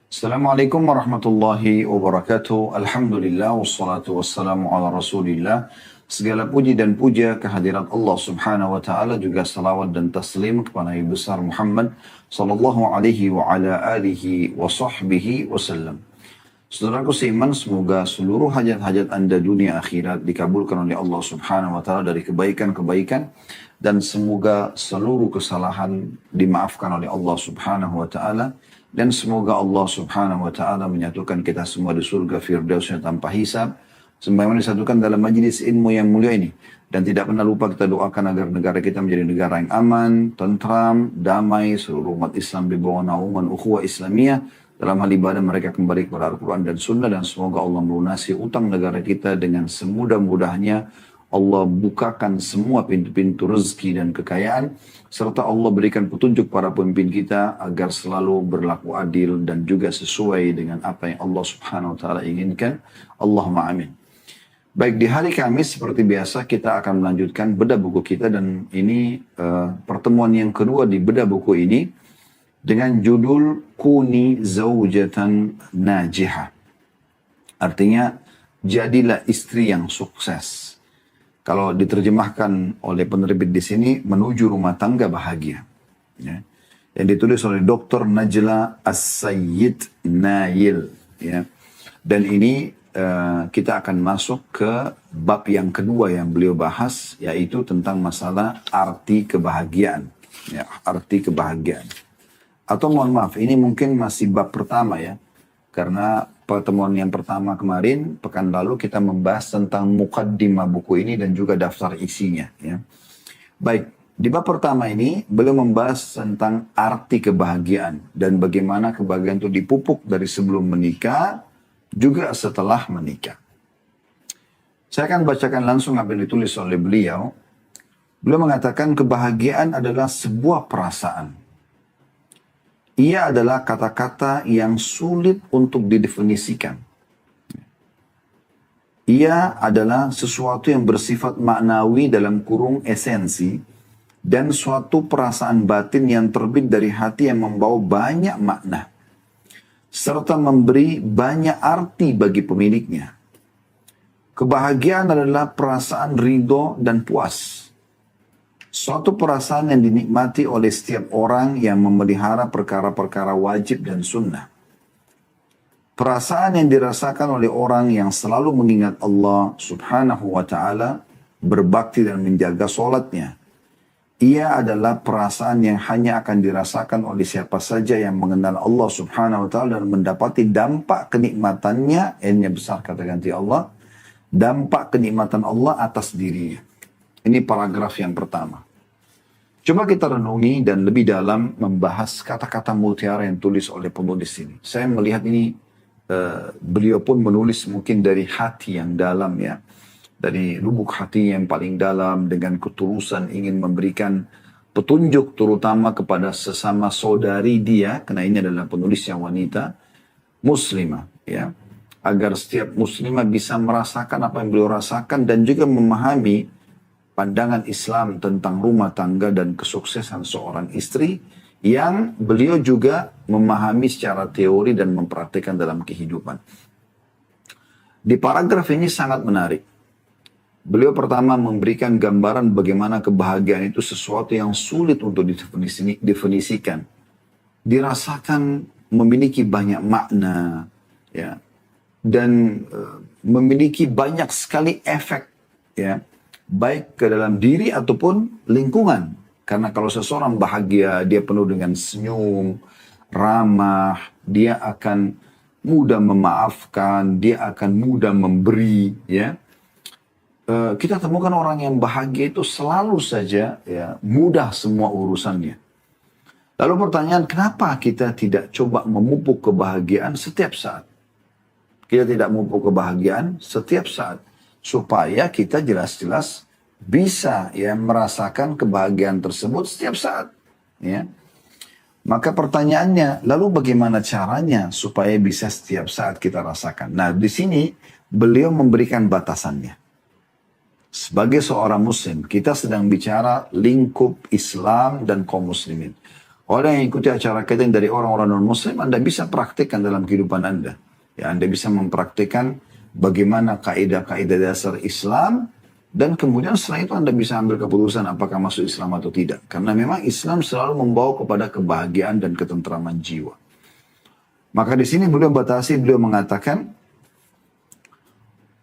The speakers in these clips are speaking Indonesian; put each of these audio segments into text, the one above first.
Assalamualaikum warahmatullahi wabarakatuh. Alhamdulillah wassalatu wassalamu ala Rasulillah. Segala puji dan puja kehadirat Allah Subhanahu wa taala, juga salawat dan taslim kepada Nabi besar Muhammad sallallahu alaihi wa ala alihi wa sahbihi wasallam. Saudaraku seiman, semoga seluruh hajat-hajat Anda dunia akhirat dikabulkan oleh Allah Subhanahu wa taala dari kebaikan-kebaikan, dan semoga seluruh kesalahan dimaafkan oleh Allah Subhanahu wa taala. Dan semoga Allah Subhanahu wa taala menyatukan kita semua di surga firdausnya tanpa hisab, sebagaimana disatukan dalam majlis ilmu yang mulia ini. Dan tidak pernah lupa kita doakan agar negara kita menjadi negara yang aman, tentram, damai, seluruh umat Islam di bawah naungan ukhuwah Islamiyah. Dalam hal ibadah mereka kembali kepada Al-Quran dan Sunnah, dan semoga Allah melunasi utang negara kita dengan semudah-mudahnya. Allah bukakan semua pintu-pintu rezeki dan kekayaan, serta Allah berikan petunjuk para pemimpin kita agar selalu berlaku adil dan juga sesuai dengan apa yang Allah Subhanahu wa taala inginkan. Allahumma amin. Baik, di hari Kamis seperti biasa kita akan melanjutkan bedah buku kita, dan ini pertemuan yang kedua di bedah buku ini dengan judul Kuni Zaujatan Najihah. Artinya, jadilah istri yang sukses. Kalau diterjemahkan oleh penerbit di sini, menuju rumah tangga bahagia. Ya. Yang ditulis oleh Dr. Najla As-Sayyid Nail. Ya. Dan ini kita akan masuk ke bab yang kedua yang beliau bahas, yaitu tentang masalah arti kebahagiaan. Ya, arti kebahagiaan. Atau mohon maaf, ini mungkin masih bab pertama ya. Karena pertemuan yang pertama kemarin, pekan lalu kita membahas tentang mukaddimah buku ini dan juga daftar isinya. Ya. Baik, di bab pertama ini beliau membahas tentang arti kebahagiaan dan bagaimana kebahagiaan itu dipupuk dari sebelum menikah, juga setelah menikah. Saya akan bacakan langsung apa yang ditulis oleh beliau. Beliau mengatakan kebahagiaan adalah sebuah perasaan. Ia adalah kata-kata yang sulit untuk didefinisikan. Ia adalah sesuatu yang bersifat maknawi dalam kurung esensi, dan suatu perasaan batin yang terbit dari hati yang membawa banyak makna, serta memberi banyak arti bagi pemiliknya. Kebahagiaan adalah perasaan ridho dan puas. Suatu perasaan yang dinikmati oleh setiap orang yang memelihara perkara-perkara wajib dan sunnah. Perasaan yang dirasakan oleh orang yang selalu mengingat Allah Subhanahu wa ta'ala, berbakti dan menjaga sholatnya. Ia adalah perasaan yang hanya akan dirasakan oleh siapa saja yang mengenal Allah Subhanahu wa ta'ala dan mendapati dampak kenikmatannya, N-nya besar kata ganti Allah, dampak kenikmatan Allah atas dirinya. Ini paragraf yang pertama. Coba kita renungi dan lebih dalam membahas kata-kata mutiara yang tulis oleh penulis ini. Saya melihat ini, beliau pun menulis mungkin dari hati yang dalam ya. Dari lubuk hati yang paling dalam, dengan ketulusan ingin memberikan petunjuk terutama kepada sesama saudari dia, karena ini adalah penulis yang wanita, muslimah ya. Agar setiap muslimah bisa merasakan apa yang beliau rasakan dan juga memahami pandangan Islam tentang rumah tangga dan kesuksesan seorang istri yang beliau juga memahami secara teori dan mempraktikkan dalam kehidupan. Di paragraf ini sangat menarik. Beliau pertama memberikan gambaran bagaimana kebahagiaan itu sesuatu yang sulit untuk didefinisikan. Dirasakan memiliki banyak makna ya, dan memiliki banyak sekali efek ya, baik ke dalam diri ataupun lingkungan. Karena kalau seseorang bahagia, dia penuh dengan senyum, ramah, dia akan mudah memaafkan, dia akan mudah memberi. Ya, kita temukan orang yang bahagia itu selalu saja ya, mudah semua urusannya. Lalu pertanyaan, kenapa kita tidak coba memupuk kebahagiaan setiap saat? Kita tidak memupuk kebahagiaan setiap saat, supaya kita jelas-jelas bisa ya merasakan kebahagiaan tersebut setiap saat ya. Maka pertanyaannya, lalu bagaimana caranya supaya bisa setiap saat kita rasakan? Nah, di sini beliau memberikan batasannya. Sebagai seorang muslim, kita sedang bicara lingkup Islam dan kaum muslimin. Orang yang ikuti acara kajian dari orang-orang non-muslim, Anda bisa praktikkan dalam kehidupan Anda. Ya, Anda bisa mempraktikkan bagaimana kaidah-kaidah dasar Islam, dan kemudian setelah itu Anda bisa ambil keputusan apakah masuk Islam atau tidak. Karena memang Islam selalu membawa kepada kebahagiaan dan ketentraman jiwa. Maka di sini beliau mengatakan,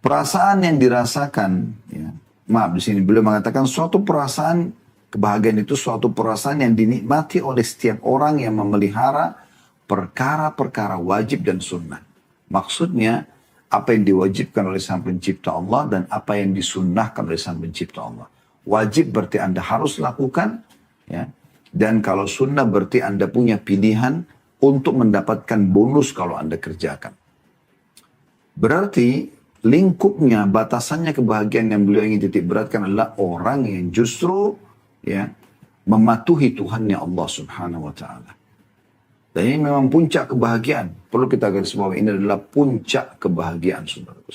perasaan yang dirasakan, ya, di sini beliau mengatakan suatu perasaan, kebahagiaan itu suatu perasaan yang dinikmati oleh setiap orang yang memelihara perkara-perkara wajib dan sunnah. Maksudnya, apa yang diwajibkan oleh Sang Pencipta Allah dan apa yang disunnahkan oleh Sang Pencipta Allah. Wajib berarti Anda harus lakukan, ya. Dan kalau sunnah berarti Anda punya pilihan untuk mendapatkan bonus kalau Anda kerjakan. Berarti lingkupnya, batasannya kebahagiaan yang beliau ingin titik beratkan adalah orang yang justru, ya, mematuhi Tuhannya Allah Subhanahu wa Ta'ala. Dan ini memang puncak kebahagiaan. Perlu kita garis bawahi, ini adalah puncak kebahagiaan, saudaraku.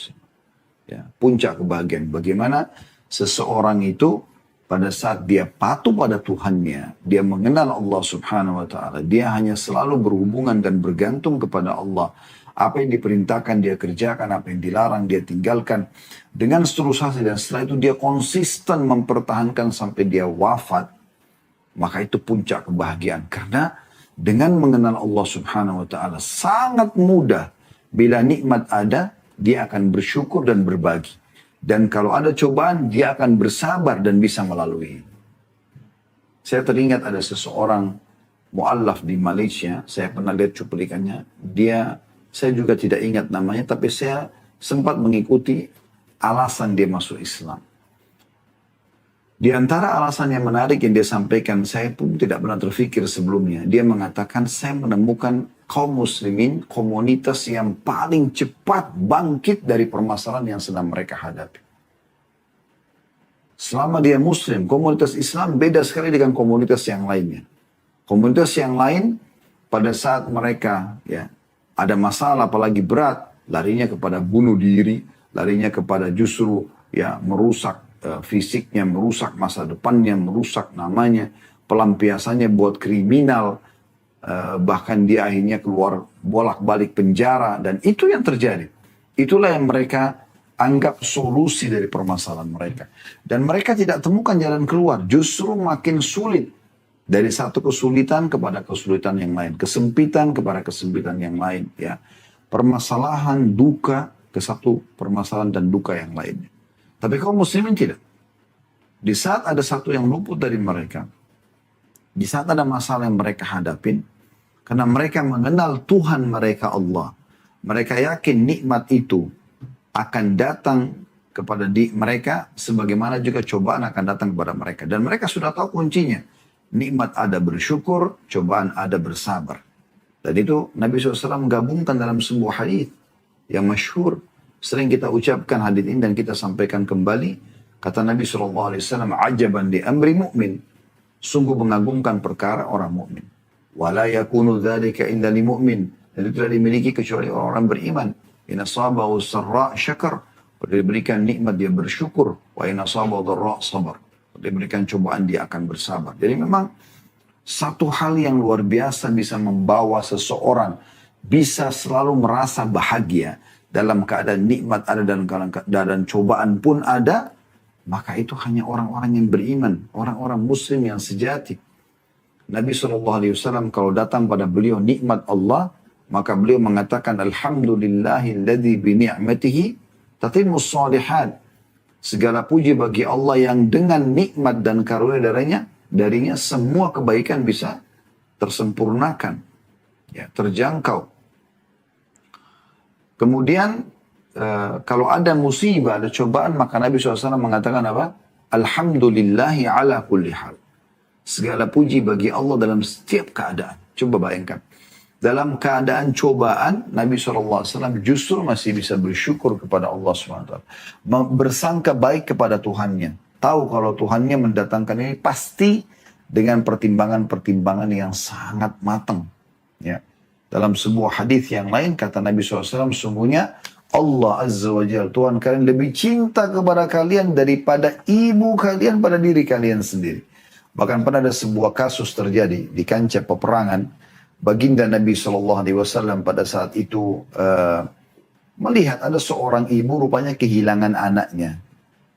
Ya, puncak kebahagiaan. Bagaimana seseorang itu pada saat dia patuh pada Tuhannya, dia mengenal Allah Subhanahu wa Ta'ala, dia hanya selalu berhubungan dan bergantung kepada Allah. Apa yang diperintahkan dia kerjakan, apa yang dilarang dia tinggalkan. Dengan seterusnya, dan setelah itu dia konsisten mempertahankan sampai dia wafat. Maka itu puncak kebahagiaan. Karena dengan mengenal Allah Subhanahu wa Ta'ala sangat mudah. Bila nikmat ada, dia akan bersyukur dan berbagi. Dan kalau ada cobaan, dia akan bersabar dan bisa melalui. Saya teringat ada seseorang mu'allaf di Malaysia. Saya pernah lihat cuplikannya. Saya juga tidak ingat namanya, tapi saya sempat mengikuti alasan dia masuk Islam. Di antara alasan yang menarik yang dia sampaikan, saya pun tidak pernah terfikir sebelumnya. Dia mengatakan, saya menemukan kaum muslimin, komunitas yang paling cepat bangkit dari permasalahan yang sedang mereka hadapi. Selama dia muslim, komunitas Islam beda sekali dengan komunitas yang lainnya. Komunitas yang lain, pada saat mereka, ya, ada masalah apalagi berat, larinya kepada bunuh diri, larinya kepada justru, ya, merusak fisiknya, merusak masa depannya, merusak namanya, pelampiasannya buat kriminal, bahkan dia akhirnya keluar bolak-balik penjara, dan itu yang terjadi. Itulah yang mereka anggap solusi dari permasalahan mereka. Dan mereka tidak temukan jalan keluar, justru makin sulit. Dari satu kesulitan kepada kesulitan yang lain, kesempitan kepada kesempitan yang lain, ya. Permasalahan, duka, ke satu permasalahan dan duka yang lainnya. Tapi kaum muslimin tidak. Di saat ada satu yang luput dari mereka, di saat ada masalah yang mereka hadapin, karena mereka mengenal Tuhan mereka Allah, mereka yakin nikmat itu akan datang kepada mereka, sebagaimana juga cobaan akan datang kepada mereka. Dan mereka sudah tahu kuncinya. Nikmat ada bersyukur, cobaan ada bersabar. Dan itu Nabi SAW gabungkan dalam sebuah hadis yang masyhur. Sering kita ucapkan hadis ini dan kita sampaikan kembali. Kata Nabi SAW, ajaban di amri mu'min. Sungguh mengagumkan perkara orang mukmin. Wala yakunu dzalika illa li mu'min. Dan itu tidak dimiliki kecuali orang beriman. In asabahu sarra syakar. Kalau diberikan nikmat dia bersyukur. Wa in asabahu dharra sabar. Kalau diberikan cobaan dia akan bersabar. Jadi memang satu hal yang luar biasa bisa membawa seseorang bisa selalu merasa bahagia dalam keadaan nikmat ada dan keadaan cobaan pun ada, maka itu hanya orang-orang yang beriman, orang-orang muslim yang sejati. Nabi SAW kalau datang pada beliau nikmat Allah, maka beliau mengatakan alhamdulillahilladzi bi ni'matihi tatimmus shalihat. Segala puji bagi Allah yang dengan nikmat dan karunia darinya semua kebaikan bisa tersempurnakan, ya, terjangkau. Kemudian kalau ada musibah, ada cobaan, maka Nabi SAW mengatakan apa? Alhamdulillahi ala kulli hal. Segala puji bagi Allah dalam setiap keadaan. Coba bayangkan. Dalam keadaan cobaan, Nabi SAW justru masih bisa bersyukur kepada Allah SWT. Bersangka baik kepada Tuhannya. Tahu kalau Tuhannya mendatangkan ini pasti dengan pertimbangan-pertimbangan yang sangat matang. Ya. Dalam sebuah hadis yang lain, kata Nabi SAW, sungguhnya Allah Azza wa Jalla, Tuhan kalian lebih cinta kepada kalian daripada ibu kalian pada diri kalian sendiri. Bahkan pernah ada sebuah kasus terjadi di kancah peperangan. Baginda Nabi SAW pada saat itu melihat ada seorang ibu rupanya kehilangan anaknya.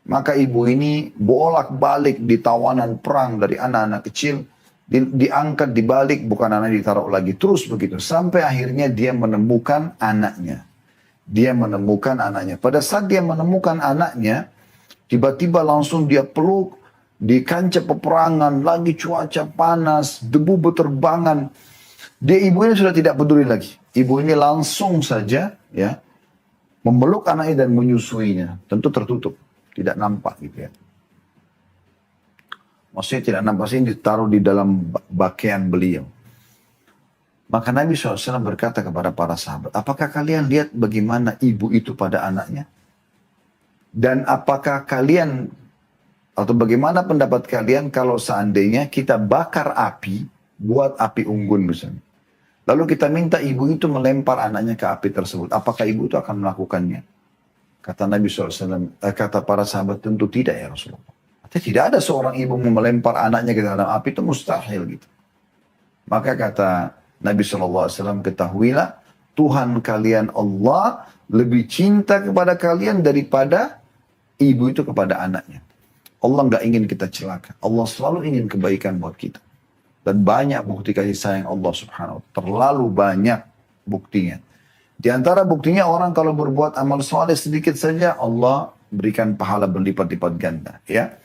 Maka ibu ini bolak-balik di tawanan perang dari anak-anak kecil. Diangkat, dibalik, bukan anak ditaruh lagi. Terus begitu. Sampai akhirnya dia menemukan anaknya. Dia menemukan anaknya. Pada saat dia menemukan anaknya, tiba-tiba langsung dia peluk di kancah peperangan, lagi cuaca panas, debu berterbangan. Ibu ini sudah tidak peduli lagi. Ibu ini langsung saja ya memeluk anaknya dan menyusuinya. Tentu tertutup, tidak nampak gitu ya. Maksudnya tidak nampak, ini ditaruh di dalam pakaian beliau. Maka Nabi SAW berkata kepada para sahabat, apakah kalian lihat bagaimana ibu itu pada anaknya? Dan apakah kalian, atau bagaimana pendapat kalian kalau seandainya kita bakar api, buat api unggun misalnya. Lalu kita minta ibu itu melempar anaknya ke api tersebut. Apakah ibu itu akan melakukannya? Kata Nabi SAW, kata para sahabat, tentu tidak ya Rasulullah. Artinya tidak ada seorang ibu mau melempar anaknya ke dalam api, itu mustahil gitu. Maka kata Nabi SAW, ketahuilah Tuhan kalian Allah lebih cinta kepada kalian daripada ibu itu kepada anaknya. Allah nggak ingin kita celaka. Allah selalu ingin kebaikan buat kita. Dan banyak bukti kasih sayang Allah subhanahu wa ta'ala. Terlalu banyak buktinya. Di antara buktinya orang kalau berbuat amal soleh sedikit saja, Allah berikan pahala berlipat-lipat ganda. Ya.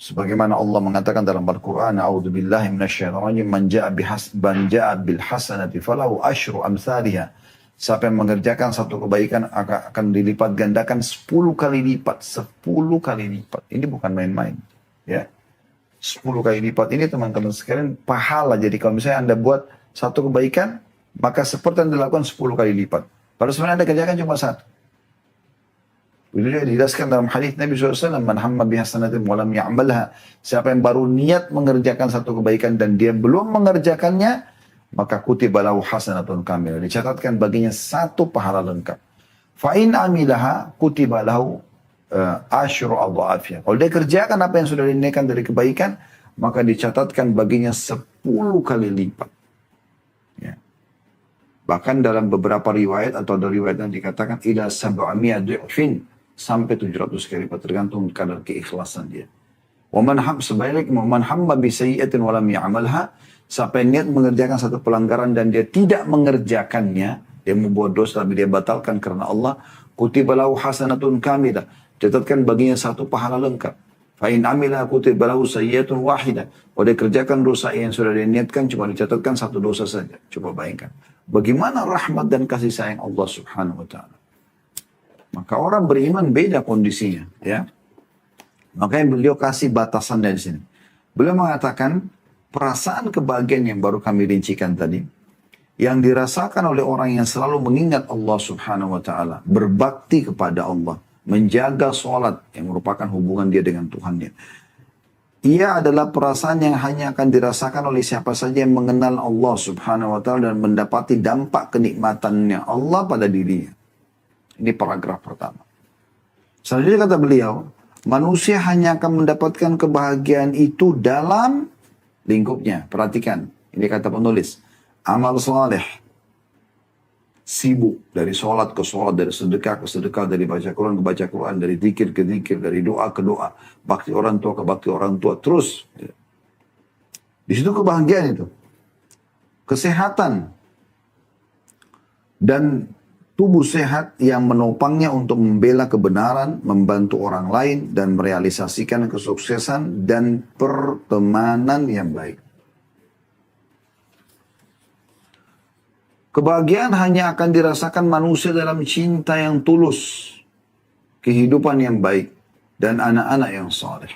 Sebagaimana Allah mengatakan dalam Al-Quran, A'udzubillahi minasyaitonir rajim, man ja'a bil hasanati falahu asyru amsalihha. Siapa yang mengerjakan satu kebaikan akan dilipat gandakan 10 kali lipat, 10 kali lipat. Ini bukan main-main, ya. 10 kali lipat ini teman-teman sekalian pahala. Jadi kalau misalnya Anda buat satu kebaikan, maka seperti yang dilakukan 10 kali lipat. Padahal sebenarnya Anda kerjakan cuma satu. Itu dijelaskan dalam hadis Nabi SAW, man hamma bihasanatin walam ya'malha. Siapa yang baru niat mengerjakan satu kebaikan dan dia belum mengerjakannya, maka kutiba lahu hasanatun kamilah. Dicatatkan baginya satu pahala lengkap. Fa'in amilaha kutiba lahu asyru adha'afiyah. Kalau dia kerjakan apa yang sudah diniatkan dari kebaikan, maka dicatatkan baginya 10 kali lipat. Ya. Bahkan dalam beberapa riwayat atau dari riwayat yang dikatakan ila sab'amiyah du'fin, sampai 700 kali lipat, tergantung kadar keikhlasan dia. Sebaliknya, waman hamma bisayyi'atin walam ya'malha, siapa yang niat mengerjakan satu pelanggaran dan dia tidak mengerjakannya, dia membuat dosa tapi dia batalkan karena Allah, kutiba lahu hasanatun kamilah, catatkan baginya satu pahala lengkap. Fa in amila kutiba lahu sayyi'atun wahidah. Kalau dia kerjakan dosa yang sudah diniatkan, cuma dicatatkan satu dosa saja. Coba bayangkan bagaimana rahmat dan kasih sayang Allah subhanahu wa ta'ala. Maka orang beriman beda kondisinya, ya. Makanya beliau kasih batasan dari sini. Beliau mengatakan perasaan kebahagiaan yang baru kami rincikan tadi, yang dirasakan oleh orang yang selalu mengingat Allah subhanahu wa ta'ala, berbakti kepada Allah, menjaga sholat yang merupakan hubungan dia dengan Tuhannya. Ia adalah perasaan yang hanya akan dirasakan oleh siapa saja yang mengenal Allah subhanahu wa ta'ala dan mendapati dampak kenikmatannya Allah pada dirinya. Ini paragraf pertama. Selanjutnya kata beliau, manusia hanya akan mendapatkan kebahagiaan itu dalam lingkupnya. Perhatikan, ini kata penulis. Amal soleh, sibuk dari sholat ke sholat, dari sedekah ke sedekah, dari baca Quran ke baca Quran, dari zikir ke zikir, dari doa ke doa, bakti orang tua ke bakti orang tua, terus. Di situ kebahagiaan itu. Kesehatan. Dan tubuh sehat yang menopangnya untuk membela kebenaran, membantu orang lain, dan merealisasikan kesuksesan dan pertemanan yang baik. Kebahagiaan hanya akan dirasakan manusia dalam cinta yang tulus, kehidupan yang baik, dan anak-anak yang saleh.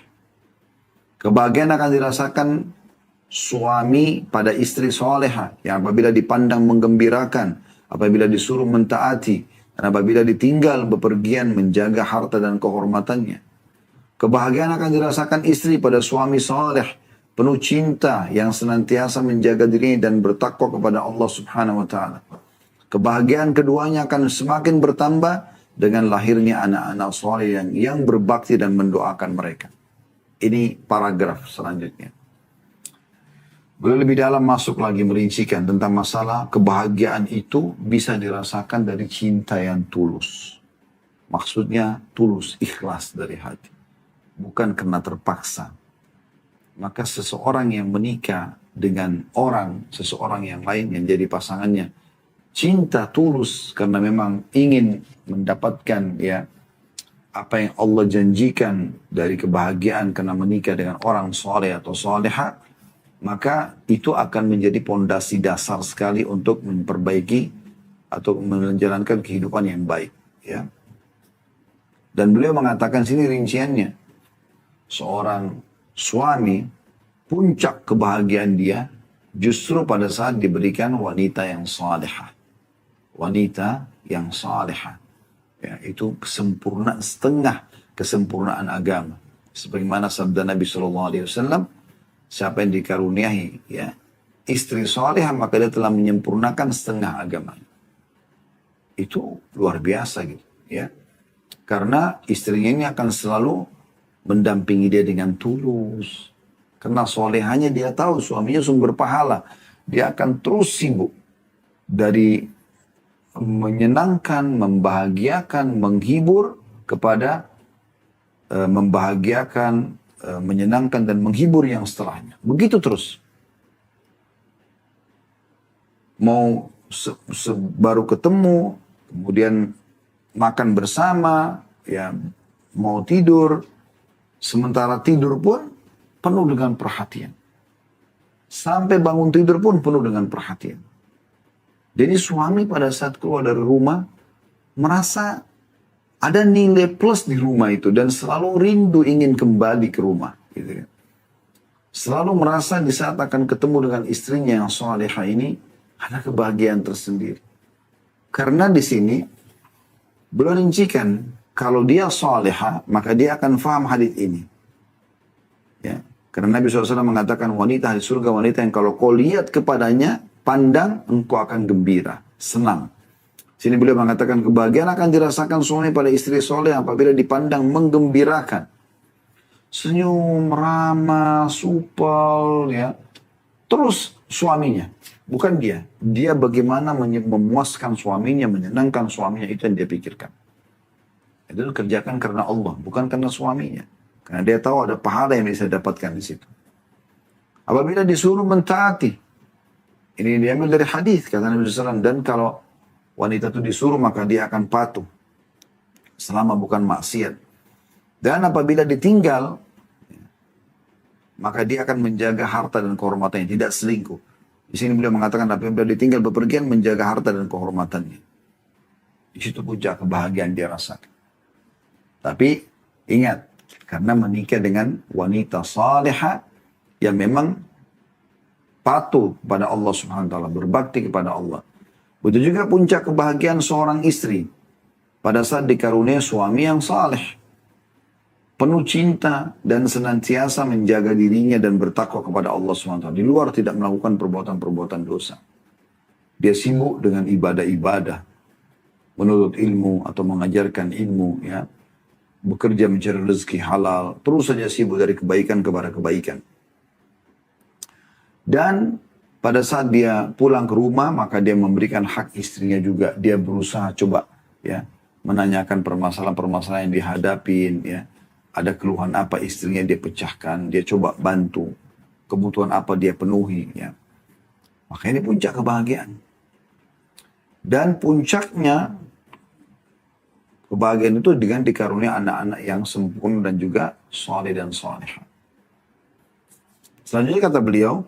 Kebahagiaan akan dirasakan suami pada istri soleha yang apabila dipandang menggembirakan, apabila disuruh mentaati, dan apabila ditinggal bepergian menjaga harta dan kehormatannya. Kebahagiaan akan dirasakan istri pada suami saleh, penuh cinta yang senantiasa menjaga dirinya dan bertakwa kepada Allah subhanahu wa ta'ala. Kebahagiaan keduanya akan semakin bertambah dengan lahirnya anak-anak saleh yang berbakti dan mendoakan mereka. Ini paragraf selanjutnya. Beliau lebih dalam masuk lagi merincikan tentang masalah kebahagiaan itu bisa dirasakan dari cinta yang tulus. Maksudnya tulus, ikhlas dari hati. Bukan karena terpaksa. Maka seseorang yang menikah dengan seseorang yang lain yang jadi pasangannya, cinta tulus karena memang ingin mendapatkan ya apa yang Allah janjikan dari kebahagiaan karena menikah dengan orang soleh atau soleha, maka itu akan menjadi pondasi dasar sekali untuk memperbaiki atau menjalankan kehidupan yang baik. Ya. Dan beliau mengatakan sini rinciannya, seorang suami puncak kebahagiaan dia justru pada saat diberikan wanita yang salihah. Wanita yang salihah. Ya, itu setengah kesempurnaan agama. Sebagaimana sabda Nabi SAW, siapa yang dikaruniai ya istri salihah maka dia telah menyempurnakan setengah agama. Itu luar biasa gitu ya. Karena istrinya ini akan selalu mendampingi dia dengan tulus. Karena solehanya dia tahu suaminya sumber pahala. Dia akan terus sibuk dari menyenangkan, membahagiakan, menghibur kepada membahagiakan, menyenangkan dan menghibur yang setelahnya. Begitu terus. Mau baru ketemu, kemudian makan bersama, ya mau tidur, sementara tidur pun penuh dengan perhatian. Sampai bangun tidur pun penuh dengan perhatian. Jadi suami pada saat keluar dari rumah merasa ada nilai plus di rumah itu dan selalu rindu ingin kembali ke rumah. Gitu ya. Selalu merasa di saat akan ketemu dengan istrinya yang salihah ini ada kebahagiaan tersendiri. Karena di sini beliau rincikan kalau dia salihah maka dia akan faham hadits ini. Ya. Karena Nabi SAW mengatakan wanita di surga wanita yang kalau kau lihat kepadanya pandang, engkau akan gembira, senang. Sini beliau mengatakan kebahagiaan akan dirasakan suami pada istri soleh apabila dipandang menggembirakan. Senyum, ramah, supel, ya. Terus suaminya, bukan dia. Dia bagaimana memuaskan suaminya, menyenangkan suaminya, itu yang dia pikirkan. Itu kerjakan karena Allah, bukan karena suaminya. Karena dia tahu ada pahala yang bisa dapatkan di situ. Apabila disuruh mentaati, ini diambil dari hadis kata Nabi SAW. Dan kalau wanita itu disuruh maka dia akan patuh. Selama bukan maksiat. Dan apabila ditinggal, maka dia akan menjaga harta dan kehormatannya. Tidak selingkuh. Di sini beliau mengatakan apabila ditinggal bepergian menjaga harta dan kehormatannya. Di situ puncak kebahagiaan dia rasakan. Tapi ingat. Karena menikah dengan wanita salihah yang memang patuh kepada Allah Subhanahu wa taala, berbakti kepada Allah. Begitu juga puncak kebahagiaan seorang istri pada saat dikaruniai suami yang saleh, penuh cinta dan senantiasa menjaga dirinya dan bertakwa kepada Allah Subhanahu wa taala. Di luar tidak melakukan perbuatan-perbuatan dosa. Dia sibuk dengan ibadah-ibadah, menuntut ilmu atau mengajarkan ilmu, ya, bekerja mencari rezeki halal, terus saja sibuk dari kebaikan kepada kebaikan. Dan pada saat dia pulang ke rumah, maka dia memberikan hak istrinya juga. Dia berusaha coba ya menanyakan permasalahan-permasalahan yang dihadapin. Ya. Ada keluhan apa istrinya dia pecahkan. Dia coba bantu. Kebutuhan apa dia penuhi. Ya. Maka ini puncak kebahagiaan. Dan puncaknya kebahagiaan itu dengan dikarunia anak-anak yang sempurna dan juga saleh dan salihah. Selanjutnya kata beliau,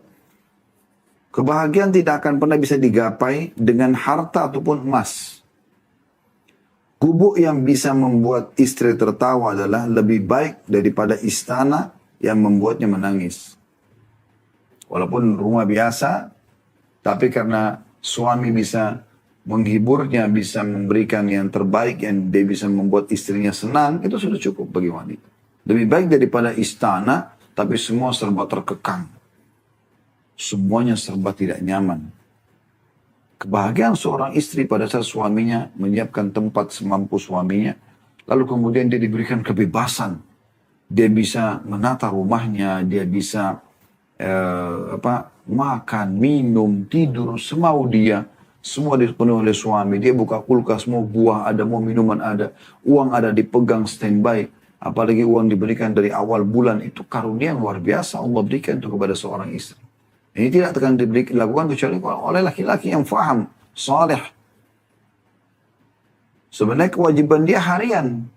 kebahagiaan tidak akan pernah bisa digapai dengan harta ataupun emas. Gubuk yang bisa membuat istri tertawa adalah lebih baik daripada istana yang membuatnya menangis. Walaupun rumah biasa, tapi karena suami bisa menghiburnya, bisa memberikan yang terbaik, yang dia bisa membuat istrinya senang, itu sudah cukup bagi wanita. Lebih baik daripada istana, tapi semua serba terkekang. Semuanya serba tidak nyaman. Kebahagiaan seorang istri pada saat suaminya menyiapkan tempat semampu suaminya, lalu kemudian dia diberikan kebebasan. Dia bisa menata rumahnya, dia bisa makan, minum, tidur, semau dia. Semua dipenuhi oleh suami. Dia buka kulkas, mau buah ada, mau minuman ada. Uang ada, dipegang standby. Apalagi uang diberikan dari awal bulan. Itu karunia yang luar biasa Allah berikan itu kepada seorang istri. Ini tidak akan dilakukan kecuali oleh laki-laki yang faham, saleh. Sebenarnya kewajiban dia harian.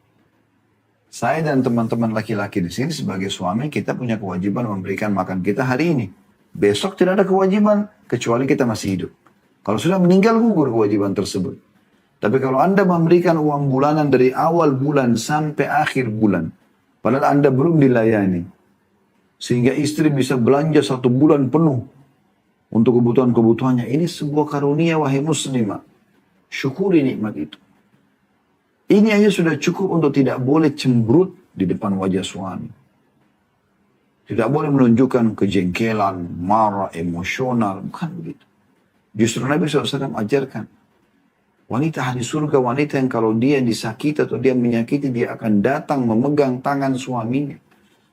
Saya dan teman-teman laki-laki di sini sebagai suami kita punya kewajiban memberikan makan kita hari ini. Besok tidak ada kewajiban kecuali kita masih hidup. Kalau sudah meninggal gugur kewajiban tersebut. Tapi kalau Anda memberikan uang bulanan dari awal bulan sampai akhir bulan, padahal Anda belum dilayani, sehingga istri bisa belanja 1 bulan penuh untuk kebutuhan-kebutuhannya. Ini sebuah karunia wahai muslimah. Syukuri nikmat itu. Ini aja sudah cukup untuk tidak boleh cemberut di depan wajah suami. Tidak boleh menunjukkan kejengkelan, marah, emosional. Bukan begitu. Justru Nabi SAW ajarkan. Wanita ahli surga, wanita yang kalau dia disakiti atau dia menyakiti, dia akan datang memegang tangan suaminya.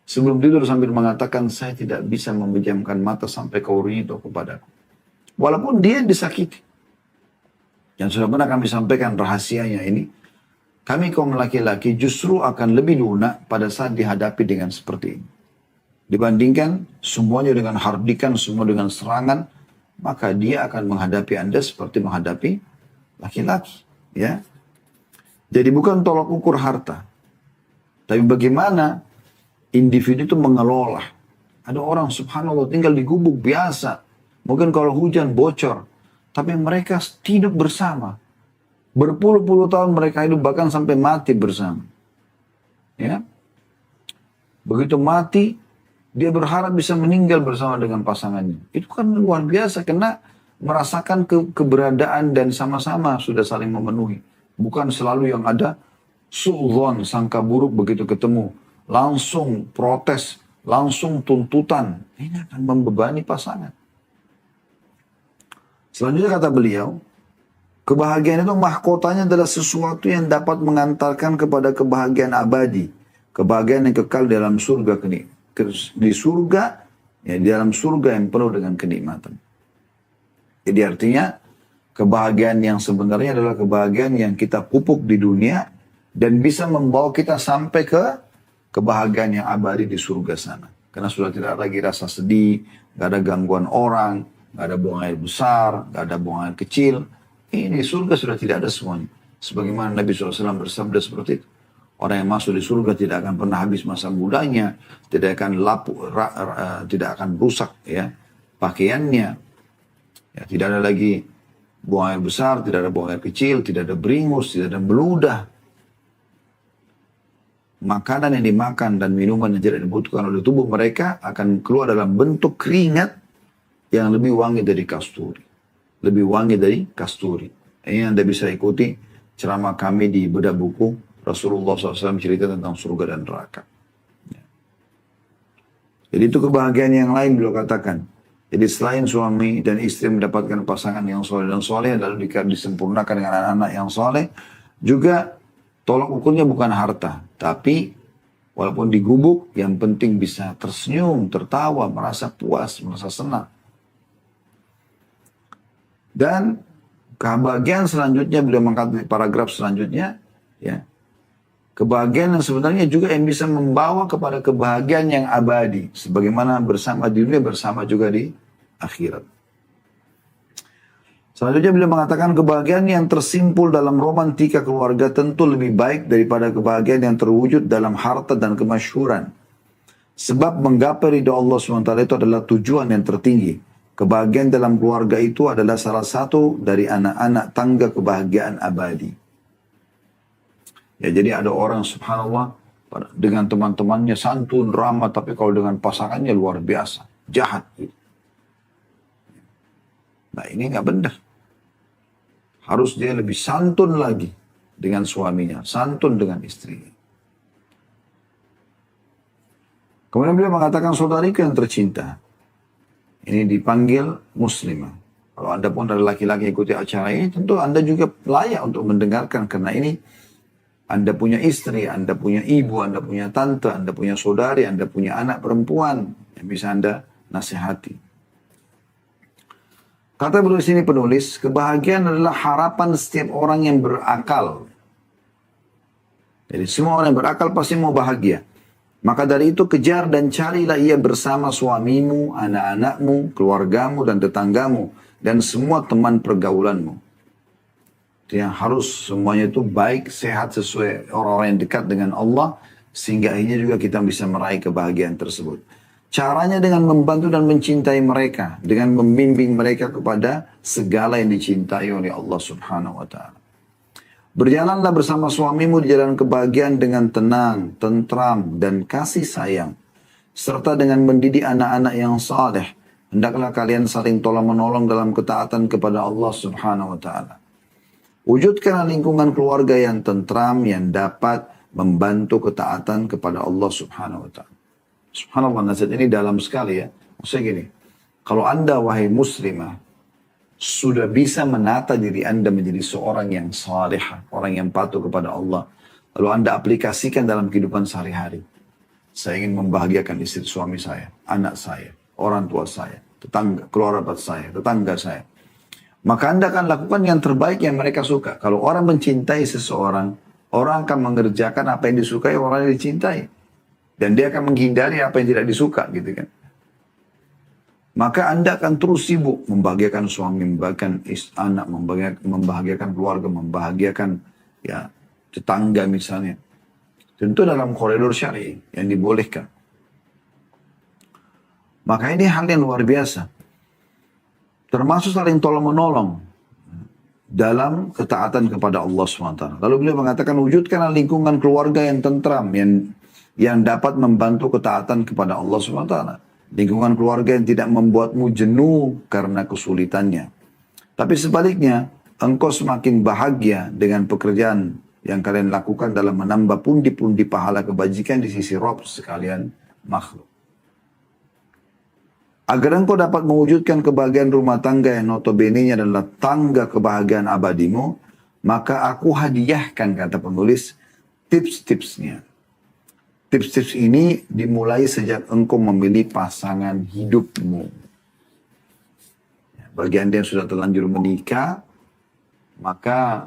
Sebelum tidur sambil mengatakan, saya tidak bisa memejamkan mata sampai kau ridho kepadaku. Walaupun dia disakiti. Yang sudah pernah kami sampaikan rahasianya ini, kami kaum laki-laki justru akan lebih lunak pada saat dihadapi dengan seperti ini. Dibandingkan semuanya dengan hardikan, semua dengan serangan, maka dia akan menghadapi Anda seperti menghadapi laki-laki. Ya. Jadi bukan tolak ukur harta. Tapi bagaimana individu itu mengelola. Ada orang subhanallah tinggal di gubuk biasa. Mungkin kalau hujan bocor. Tapi mereka hidup bersama. Berpuluh-puluh tahun mereka hidup bahkan sampai mati bersama. Ya. Begitu mati, dia berharap bisa meninggal bersama dengan pasangannya. Itu kan luar biasa karena merasakan keberadaan dan sama-sama sudah saling memenuhi. Bukan selalu yang ada su'udhan, sangka buruk begitu ketemu. Langsung protes, langsung tuntutan. Ini akan membebani pasangan. Selanjutnya kata beliau, kebahagiaan itu mahkotanya adalah sesuatu yang dapat mengantarkan kepada kebahagiaan abadi. Kebahagiaan yang kekal dalam surga. Di surga, ya di dalam surga yang penuh dengan kenikmatan. Jadi artinya, kebahagiaan yang sebenarnya adalah kebahagiaan yang kita pupuk di dunia dan bisa membawa kita sampai ke kebahagiaan yang abadi di surga sana. Karena sudah tidak lagi rasa sedih, gak ada gangguan orang, gak ada buang air besar, gak ada buang air kecil. Ini surga sudah tidak ada semuanya. Sebagaimana Nabi SAW bersabda seperti itu. Orang yang masuk di surga tidak akan pernah habis masa mudanya. Tidak akan tidak akan rusak ya pakaiannya. Ya, tidak ada lagi buang air besar, tidak ada buang air kecil, tidak ada beringus, tidak ada meludah. Makanan yang dimakan dan minuman yang tidak dibutuhkan oleh tubuh mereka akan keluar dalam bentuk keringat yang lebih wangi dari kasturi. Lebih wangi dari kasturi. Ini Anda bisa ikuti ceramah kami di bedah buku Rasulullah SAW cerita tentang surga dan neraka. Jadi itu kebahagiaan yang lain beliau katakan. Jadi selain suami dan istri mendapatkan pasangan yang soleh dan soleh, lalu disempurnakan dengan anak-anak yang soleh, juga tolak ukurnya bukan harta. Tapi walaupun digubuk, yang penting bisa tersenyum, tertawa, merasa puas, merasa senang. Dan kebahagiaan selanjutnya, beliau mengatakan di paragraf selanjutnya, ya, kebahagiaan yang sebenarnya juga yang bisa membawa kepada kebahagiaan yang abadi. Sebagaimana bersama di dunia, bersama juga di akhirat. Selanjutnya beliau mengatakan kebahagiaan yang tersimpul dalam romantika keluarga tentu lebih baik daripada kebahagiaan yang terwujud dalam harta dan kemasyhuran. Sebab menggapai ridha Allah SWT itu adalah tujuan yang tertinggi. Kebahagiaan dalam keluarga itu adalah salah satu dari anak-anak tangga kebahagiaan abadi. Ya, jadi ada orang subhanallah dengan teman-temannya santun, ramah, tapi kalau dengan pasangannya luar biasa, jahat. Nah ini nggak benar. Harus dia lebih santun lagi dengan suaminya, santun dengan istrinya. Kemudian beliau mengatakan saudariku yang tercinta. Ini dipanggil muslimah. Kalau Anda pun adalah laki-laki ikuti acara ini, tentu Anda juga layak untuk mendengarkan karena ini Anda punya istri, Anda punya ibu, Anda punya tante, Anda punya saudari, Anda punya anak perempuan yang bisa Anda nasihati. Kata beliau sini penulis, kebahagiaan adalah harapan setiap orang yang berakal. Jadi semua orang yang berakal pasti mau bahagia. Maka dari itu kejar dan carilah ia bersama suamimu, anak-anakmu, keluargamu dan tetanggamu. Dan semua teman pergaulanmu. Yang harus semuanya itu baik, sehat sesuai orang-orang yang dekat dengan Allah. Sehingga akhirnya juga kita bisa meraih kebahagiaan tersebut. Caranya dengan membantu dan mencintai mereka. Dengan membimbing mereka kepada segala yang dicintai oleh Allah subhanahu wa ta'ala. Berjalanlah bersama suamimu di jalan kebahagiaan dengan tenang, tentram, dan kasih sayang. Serta dengan mendidik anak-anak yang saleh. Hendaklah kalian saling tolong-menolong dalam ketaatan kepada Allah subhanahu wa ta'ala. Wujudkanlah lingkungan keluarga yang tentram, yang dapat membantu ketaatan kepada Allah subhanahu wa ta'ala. Subhanallah, nasihat ini dalam sekali ya. Maksudnya gini, kalau anda wahai muslimah, sudah bisa menata diri anda menjadi seorang yang salihah, orang yang patuh kepada Allah. Lalu anda aplikasikan dalam kehidupan sehari-hari. Saya ingin membahagiakan istri suami saya, anak saya, orang tua saya, tetangga, keluarga saya, tetangga saya. Maka anda akan lakukan yang terbaik yang mereka suka. Kalau orang mencintai seseorang, orang akan mengerjakan apa yang disukai orang yang dicintai. Dan dia akan menghindari apa yang tidak disuka gitu kan. Maka anda akan terus sibuk membahagiakan suami, membahagiakan anak, membahagiakan keluarga, membahagiakan ya tetangga misalnya. Tentu dalam koridor syar'i yang dibolehkan. Maka ini hal yang luar biasa. Termasuk saling tolong-menolong dalam ketaatan kepada Allah SWT. Lalu beliau mengatakan, wujudkanlah lingkungan keluarga yang tentram, yang dapat membantu ketaatan kepada Allah SWT. Lingkungan keluarga yang tidak membuatmu jenuh karena kesulitannya. Tapi sebaliknya, engkau semakin bahagia dengan pekerjaan yang kalian lakukan dalam menambah pundi-pundi pahala kebajikan di sisi Rabb sekalian makhluk. Agar engkau dapat mewujudkan kebahagiaan rumah tangga yang notabene-nya adalah tangga kebahagiaan abadimu, maka aku hadiahkan, kata penulis, tips-tipsnya. Tips-tips ini dimulai sejak engkau memilih pasangan hidupmu. Bagi anda yang sudah terlanjur menikah, maka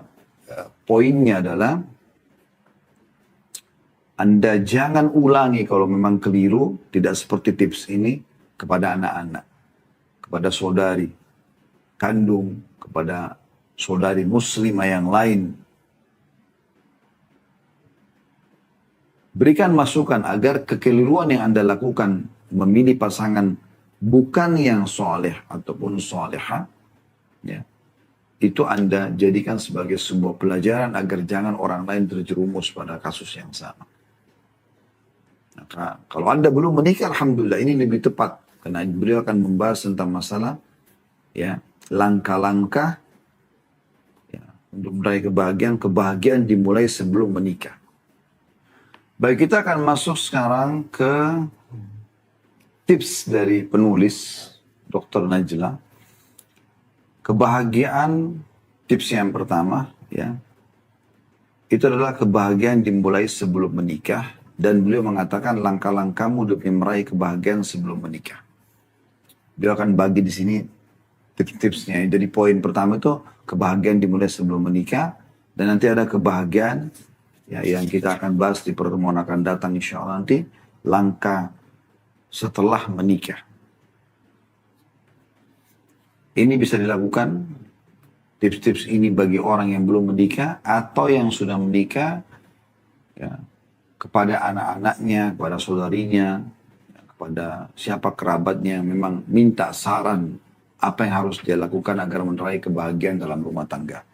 poinnya adalah anda jangan ulangi kalau memang keliru, tidak seperti tips ini, kepada anak-anak, kepada saudari kandung, kepada saudari muslimah yang lain. Berikan masukan agar kekeliruan yang anda lakukan memilih pasangan bukan yang soleh ataupun soleha, ya, itu anda jadikan sebagai sebuah pelajaran agar jangan orang lain terjerumus pada kasus yang sama. Maka kalau anda belum menikah, alhamdulillah ini lebih tepat karena beliau akan membahas tentang masalah ya langkah-langkah ya, untuk meraih kebahagiaan dimulai sebelum menikah. Baik, kita akan masuk sekarang ke tips dari penulis Dr. Najla. Kebahagiaan, tips yang pertama, ya, itu adalah kebahagiaan dimulai sebelum menikah. Dan beliau mengatakan langkah-langkahmu demi meraih kebahagiaan sebelum menikah. Beliau akan bagi di sini tips-tipsnya. Jadi poin pertama itu kebahagiaan dimulai sebelum menikah. Dan nanti ada kebahagiaan ya, yang kita akan bahas di pertemuan akan datang insya Allah nanti, langkah setelah menikah. Ini bisa dilakukan, tips-tips ini bagi orang yang belum menikah atau yang sudah menikah, ya, kepada anak-anaknya, kepada saudarinya, ya, kepada siapa kerabatnya yang memang minta saran apa yang harus dia lakukan agar meraih kebahagiaan dalam rumah tangga.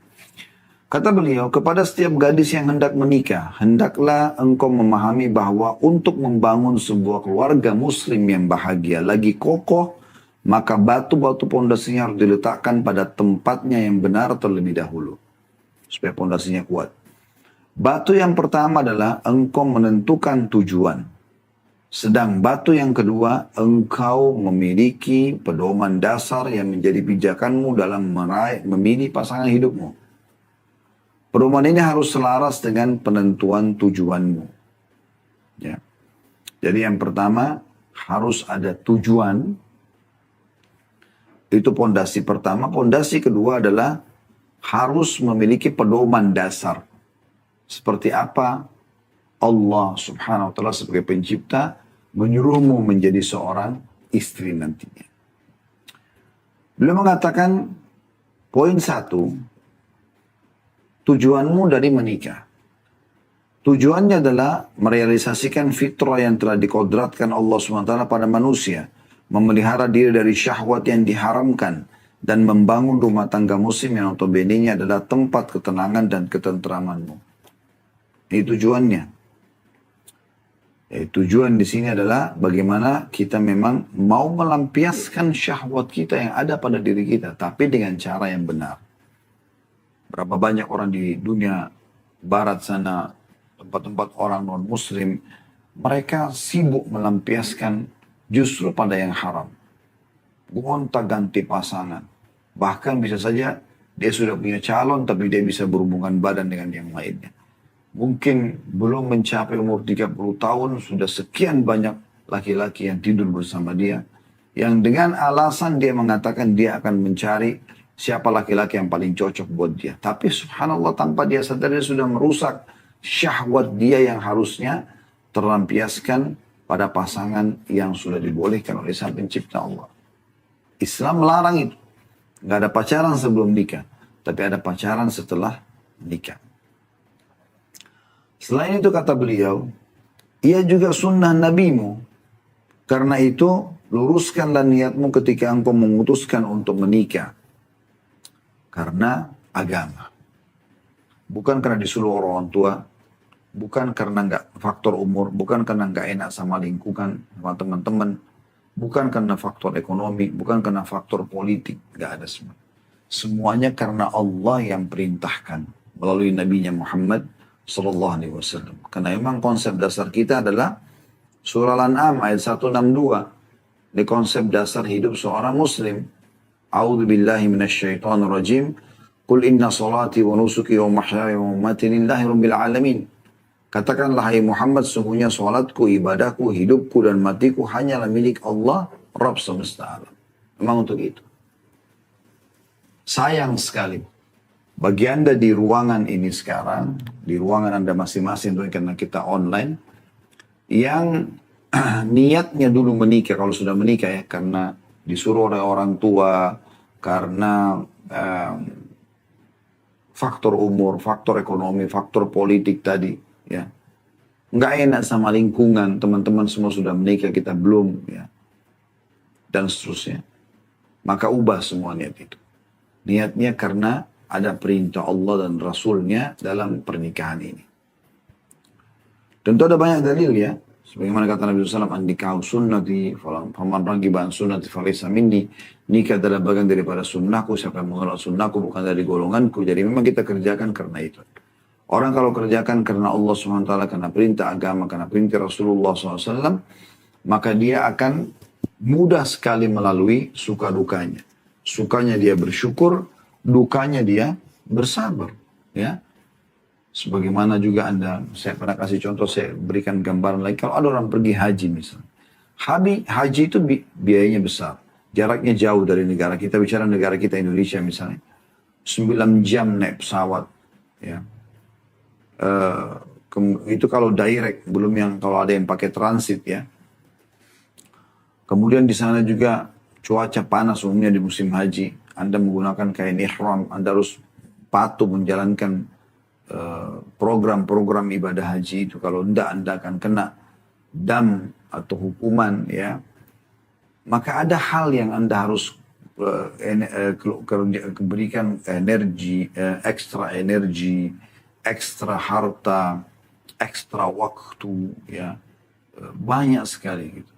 Kata beliau, kepada setiap gadis yang hendak menikah, hendaklah engkau memahami bahwa untuk membangun sebuah keluarga muslim yang bahagia lagi kokoh, maka batu-batu pondasinya harus diletakkan pada tempatnya yang benar terlebih dahulu. Supaya pondasinya kuat. Batu yang pertama adalah engkau menentukan tujuan. Sedang batu yang kedua, engkau memiliki pedoman dasar yang menjadi pijakanmu dalam memilih pasangan hidupmu. Perumahan ini harus selaras dengan penentuan tujuanmu. Ya. Jadi yang pertama harus ada tujuan Itu pondasi pertama. Pondasi kedua adalah harus memiliki pedoman dasar. Seperti apa Allah subhanahu wa ta'ala sebagai pencipta menyuruhmu menjadi seorang istri nantinya. Beliau mengatakan, poin 1, tujuanmu dari menikah. Tujuannya adalah merealisasikan fitrah yang telah dikodratkan Allah SWT pada manusia. Memelihara diri dari syahwat yang diharamkan. Dan membangun rumah tangga muslim yang notabene adalah tempat ketenangan dan ketentramanmu. Ini tujuannya. Tujuan di sini adalah bagaimana kita memang mau melampiaskan syahwat kita yang ada pada diri kita. Tapi dengan cara yang benar. Berapa banyak orang di dunia barat sana, tempat-tempat orang non-muslim, mereka sibuk melampiaskan justru pada yang haram. Gonta-ganti pasangan. Bahkan bisa saja dia sudah punya calon, tapi dia bisa berhubungan badan dengan yang lainnya. Mungkin belum mencapai umur 30 tahun, sudah sekian banyak laki-laki yang tidur bersama dia. Yang dengan alasan dia mengatakan dia akan mencari siapa laki-laki yang paling cocok buat dia. Tapi subhanallah tanpa dia sadar dia sudah merusak syahwat dia yang harusnya terlampiaskan pada pasangan yang sudah dibolehkan oleh Sang Pencipta Allah. Islam melarang itu. Nggak ada pacaran sebelum nikah. Tapi ada pacaran setelah nikah. Selain itu kata beliau, ia juga sunnah nabimu. Karena itu luruskanlah niatmu ketika engkau memutuskan untuk menikah. Karena agama. Bukan karena disuruh orang tua. Bukan karena nggak faktor umur. Bukan karena nggak enak sama lingkungan, sama teman-teman. Bukan karena faktor ekonomi. Bukan karena faktor politik. Nggak ada semua. Semuanya karena Allah yang perintahkan. Melalui Nabi-Nya Muhammad Sallallahu Alaihi Wasallam. Karena memang konsep dasar kita adalah surah Al-An'am ayat 162. Ini konsep dasar hidup seorang muslim. A'udzu billahi minasyaitonir rajim. Qul inna salati wa nusuki wa mahyaya wa mamati lillahi rabbil alamin. Katakanlah hai Muhammad, sungguhnya salatku, ibadahku, hidupku dan matiku hanyalah milik Allah, Rabb semesta alam. Memang untuk itu. Sayang sekali. Bagi Anda di ruangan ini sekarang, di ruangan Anda masing-masing karena kita online, yang niatnya dulu menikah, kalau sudah menikah ya, karena disuruh oleh orang tua, karena faktor umur, faktor ekonomi, faktor politik tadi, ya, nggak enak sama lingkungan, teman-teman semua sudah menikah, kita belum, ya, dan seterusnya. Maka ubah semua niat itu. Niatnya karena ada perintah Allah dan Rasulnya dalam pernikahan ini. Tentu ada banyak dalil ya. Sebagaimana kata Nabi SAW, "An-nikahu sunnati, faman ragiba an sunnati falaysa minni." Nikah adalah bagian daripada sunnahku, siapa yang menolak sunnahku bukan dari golonganku. Jadi memang kita kerjakan karena itu. Orang kalau kerjakan karena Allah SWT, karena perintah agama, karena perintah Rasulullah SAW, maka dia akan mudah sekali melalui suka dukanya. Sukanya dia bersyukur, dukanya dia bersabar, ya. Sebagaimana juga saya pernah kasih contoh, saya berikan gambaran lagi. Kalau ada orang pergi haji misalnya. Haji itu biayanya besar. Jaraknya jauh dari negara kita, bicara negara kita Indonesia misalnya. 9 jam naik pesawat, ya. Itu kalau direct, belum yang kalau ada yang pakai transit, ya. Kemudian di sana juga cuaca panas umumnya di musim haji. Anda menggunakan kain ihram, Anda harus patuh menjalankan program-program ibadah haji itu. Kalau tidak, Anda akan kena dam atau hukuman, ya. Maka ada hal yang Anda harus berikan energi, ekstra harta, ekstra waktu, ya. Banyak sekali gitu.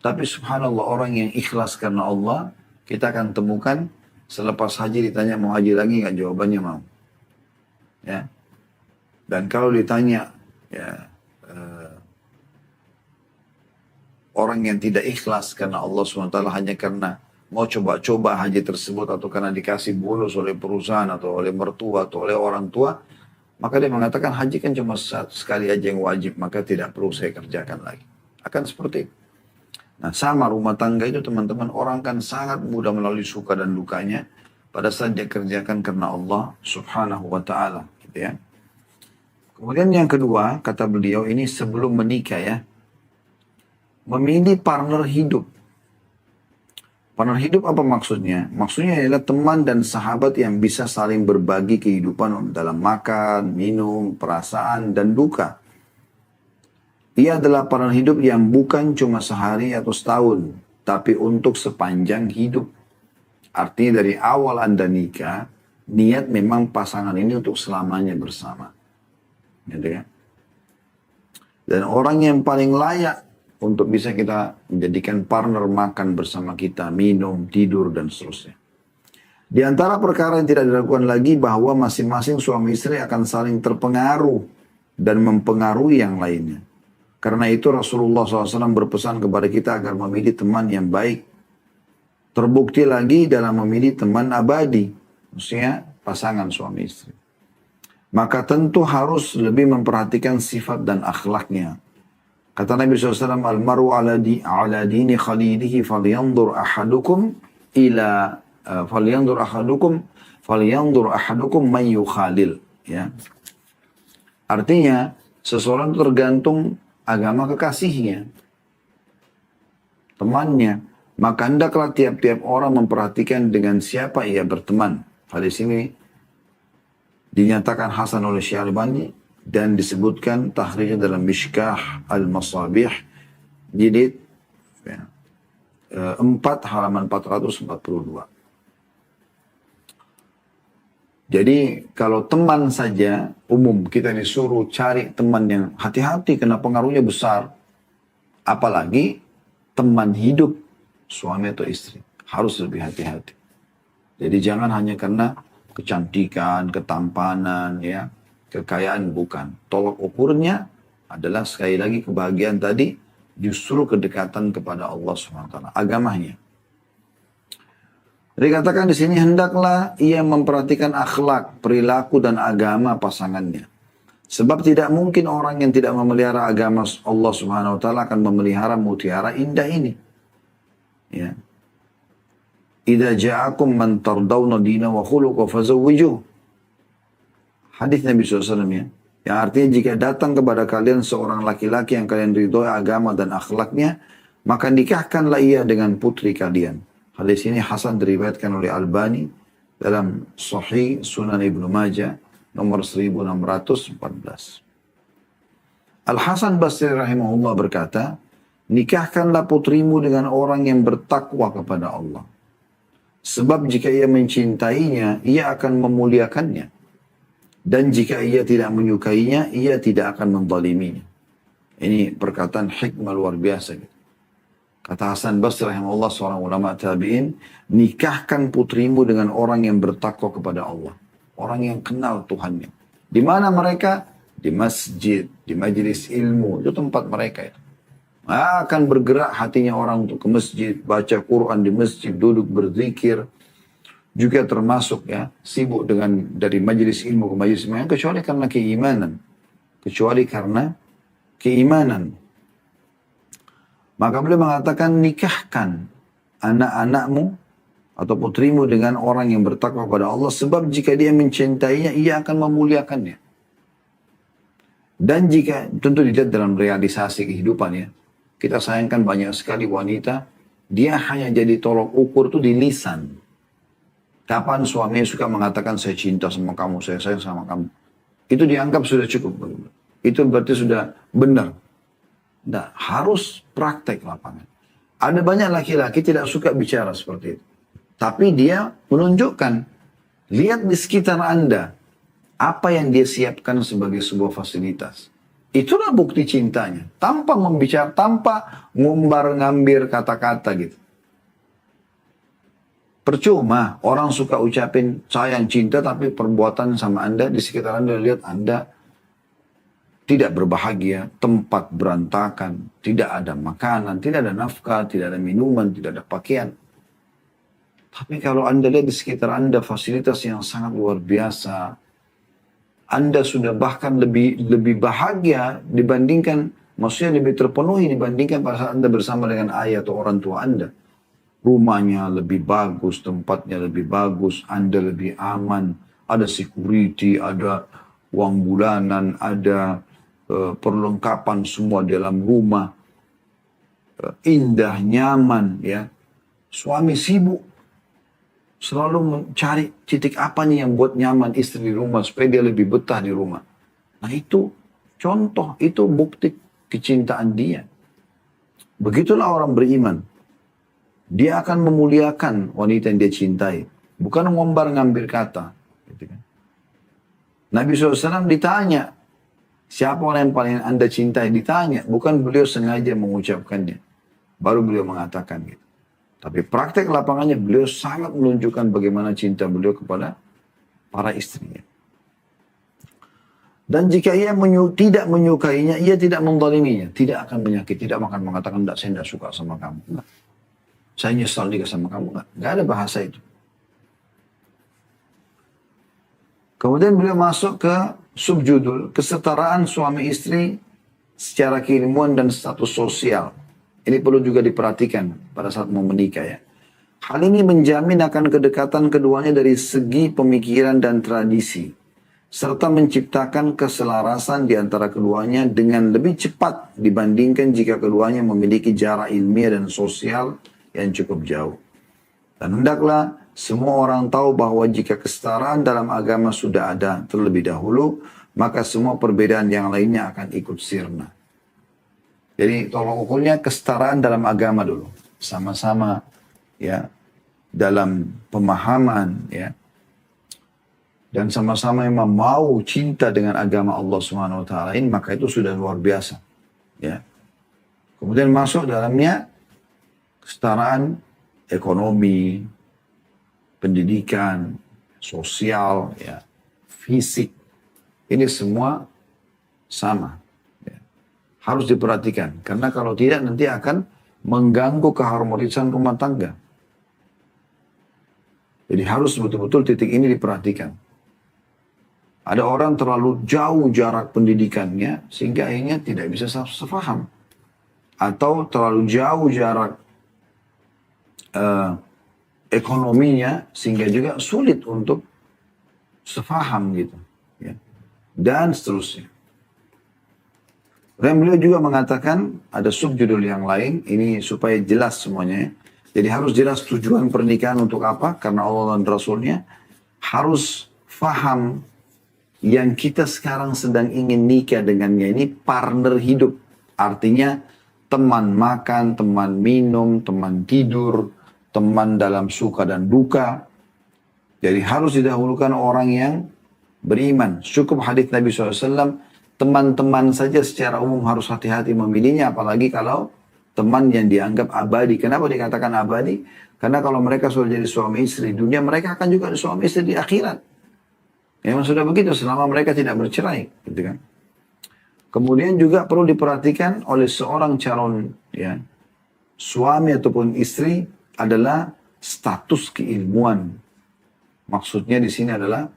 Tapi subhanallah, orang yang ikhlas karena Allah, kita akan temukan selepas haji ditanya mau haji lagi nggak, jawabannya mau. Ya. Dan kalau ditanya ya, orang yang tidak ikhlas karena Allah SWT hanya karena mau coba-coba haji tersebut atau karena dikasih bonus oleh perusahaan atau oleh mertua atau oleh orang tua, maka dia mengatakan haji kan cuma sekali aja yang wajib, maka tidak perlu saya kerjakan lagi. Akan seperti itu. Nah, sama rumah tangga itu teman-teman, orang kan sangat mudah melalui suka dan dukanya pada saat dia kerjakan karena Allah Subhanahu wa taala, gitu ya. Kemudian yang kedua, kata beliau ini sebelum menikah ya, memilih partner hidup. Partner hidup apa maksudnya? Maksudnya adalah teman dan sahabat yang bisa saling berbagi kehidupan dalam makan, minum, perasaan, dan duka. Ia adalah partner hidup yang bukan cuma sehari atau setahun, tapi untuk sepanjang hidup. Artinya dari awal Anda nikah, niat memang pasangan ini untuk selamanya bersama. Gitu ya. Dan orang yang paling layak untuk bisa kita menjadikan partner makan bersama kita, minum, tidur, dan seterusnya. Di antara perkara yang tidak dilakukan lagi bahwa masing-masing suami istri akan saling terpengaruh dan mempengaruhi yang lainnya. Karena itu Rasulullah SAW berpesan kepada kita agar memilih teman yang baik. Terbukti lagi dalam memilih teman abadi, maksudnya pasangan suami istri. Maka tentu harus lebih memperhatikan sifat dan akhlaknya. Kata Nabi SAW, Al-maru ala dini khalilihi falyandur ahadukum man yukhalil. Ya. Artinya, seseorang itu tergantung agama kekasihnya, temannya. Maka hendaklah tiap-tiap orang memperhatikan dengan siapa ia berteman. Hadis ini dinyatakan hasan oleh Syalbani dan disebutkan tahrijnya dalam Mishkah Al-Masabih jilid 4 halaman 442. Jadi kalau teman saja umum kita disuruh cari teman yang hati-hati karena pengaruhnya besar. Apalagi teman hidup suami atau istri. Harus lebih hati-hati. Jadi jangan hanya karena kecantikan, ketampanan, ya, kekayaan, bukan. Tolak ukurnya adalah sekali lagi kebahagiaan tadi justru kedekatan kepada Allah SWT. Agamanya. Dikatakan di sini hendaklah ia memperhatikan akhlak, perilaku dan agama pasangannya. Sebab tidak mungkin orang yang tidak memelihara agama Allah Subhanahu wa taala akan memelihara mutiara indah ini. Ya. Idza ja'akum man tardawna dina wa khuluqa fazawwijuh. Hadis Nabi SAW ya. Yang artinya jika datang kepada kalian seorang laki-laki yang kalian ridhoi agama dan akhlaknya, maka nikahkanlah ia dengan putri kalian. Hadis ini hasan diriwayatkan oleh Albani dalam Sahih Sunan Ibnu Majah nomor 1614. Al-Hasan Basri rahimahullah berkata, nikahkanlah putrimu dengan orang yang bertakwa kepada Allah. Sebab jika ia mencintainya, ia akan memuliakannya. Dan jika ia tidak menyukainya, ia tidak akan menzaliminya. Ini perkataan hikmah luar biasa. Kata Hasan Basri rahimahullah, seorang ulama tabi'in, nikahkan putrimu dengan orang yang bertakwa kepada Allah. Orang yang kenal Tuhannya. Di mana mereka? Di masjid, di majelis ilmu. Itu tempat mereka. Akan bergerak hatinya orang untuk ke masjid, baca Quran di masjid, duduk berzikir. Juga termasuk ya, sibuk dengan dari majelis ilmu ke majelis ilmu, kecuali karena keimanan. Kecuali karena keimanan. Maka beliau mengatakan, nikahkan anak-anakmu atau putrimu dengan orang yang bertakwa kepada Allah. Sebab jika dia mencintainya, ia akan memuliakannya. Dan jika, tentu dilihat dalam realisasi kehidupan ya. Kita sayangkan banyak sekali wanita, dia hanya jadi tolok ukur itu di lisan. Kapan suaminya suka mengatakan, saya cinta sama kamu, saya sayang sama kamu. Itu dianggap sudah cukup. Itu berarti sudah benar. Nah, harus praktek lapangan. Ada banyak laki-laki tidak suka bicara seperti itu. Tapi dia menunjukkan. Lihat di sekitar Anda. Apa yang dia siapkan sebagai sebuah fasilitas. Itulah bukti cintanya. Tanpa membicara, tanpa ngumbar-ngambir kata-kata gitu. Percuma orang suka ucapin sayang cinta tapi perbuatan sama Anda di sekitar Anda lihat Anda tidak berbahagia, tempat berantakan, tidak ada makanan, tidak ada nafkah, tidak ada minuman, tidak ada pakaian. Tapi kalau Anda lihat di sekitar Anda fasilitas yang sangat luar biasa, Anda sudah bahkan lebih bahagia dibandingkan Maksudnya lebih terpenuhi dibandingkan pada saat Anda bersama dengan ayah atau orang tua Anda. Rumahnya lebih bagus, tempatnya lebih bagus, Anda lebih aman, ada security, ada uang bulanan, ada perlengkapan semua dalam rumah, indah, nyaman, ya. Suami sibuk, selalu mencari titik apa nih yang buat nyaman istri di rumah, supaya dia lebih betah di rumah. Nah itu contoh, itu bukti kecintaan dia. Begitulah orang beriman. Dia akan memuliakan wanita yang dia cintai. Bukan ngombar-ngambil kata. Gitu kan. Nabi SAW ditanya, siapa orang yang paling Anda cintai? Ditanya, bukan beliau sengaja mengucapkannya. Baru beliau mengatakan gitu. Tapi praktek lapangannya beliau sangat menunjukkan bagaimana cinta beliau kepada para istrinya. Dan jika ia tidak menyukainya, ia tidak menzaliminya, tidak akan menyakiti, tidak akan mengatakan, saya tidak suka sama kamu. Enggak. Saya nyesal juga sama kamu. Enggak ada bahasa itu. Kemudian beliau masuk ke subjudul kesetaraan suami istri secara keilmuan dan status sosial. Ini perlu juga diperhatikan pada saat mau menikah ya. Hal ini menjamin akan kedekatan keduanya dari segi pemikiran dan tradisi, serta menciptakan keselarasan di antara keduanya dengan lebih cepat dibandingkan jika keduanya memiliki jarak ilmiah dan sosial yang cukup jauh. Dan hendaklah semua orang tahu bahwa jika kesetaraan dalam agama sudah ada terlebih dahulu, maka semua perbedaan yang lainnya akan ikut sirna. Jadi tolong ukurnya kesetaraan dalam agama dulu. Sama-sama ya dalam pemahaman ya. Dan sama-sama memang mau cinta dengan agama Allah Subhanahu wa taala ini, maka itu sudah luar biasa. Ya. Kemudian masuk dalamnya kesetaraan ekonomi, pendidikan, sosial, ya, fisik. Ini semua sama. Ya. Harus diperhatikan. Karena kalau tidak nanti akan mengganggu keharmonisan rumah tangga. Jadi harus betul-betul titik ini diperhatikan. Ada orang terlalu jauh jarak pendidikannya sehingga akhirnya tidak bisa sefaham. Atau terlalu jauh jarak ekonominya sehingga juga sulit untuk sefaham gitu. Ya. Dan seterusnya. Dan beliau juga mengatakan ada subjudul yang lain, ini supaya jelas semuanya. Jadi harus jelas tujuan pernikahan untuk apa, karena Allah dan Rasulnya. Harus faham yang kita sekarang sedang ingin nikah dengannya ini partner hidup. Artinya teman makan, teman minum, teman tidur, teman dalam suka dan duka. Jadi harus didahulukan orang yang beriman. Cukup hadis Nabi SAW, teman-teman saja secara umum harus hati-hati memilihnya, apalagi kalau teman yang dianggap abadi. Kenapa dikatakan abadi? Karena kalau mereka sudah jadi suami istri di dunia, mereka akan juga suami istri di akhirat. Memang sudah begitu selama mereka tidak bercerai, gitu kan. Kemudian juga perlu diperhatikan oleh seorang calon ya, suami ataupun istri adalah status keilmuan. Maksudnya di sini adalah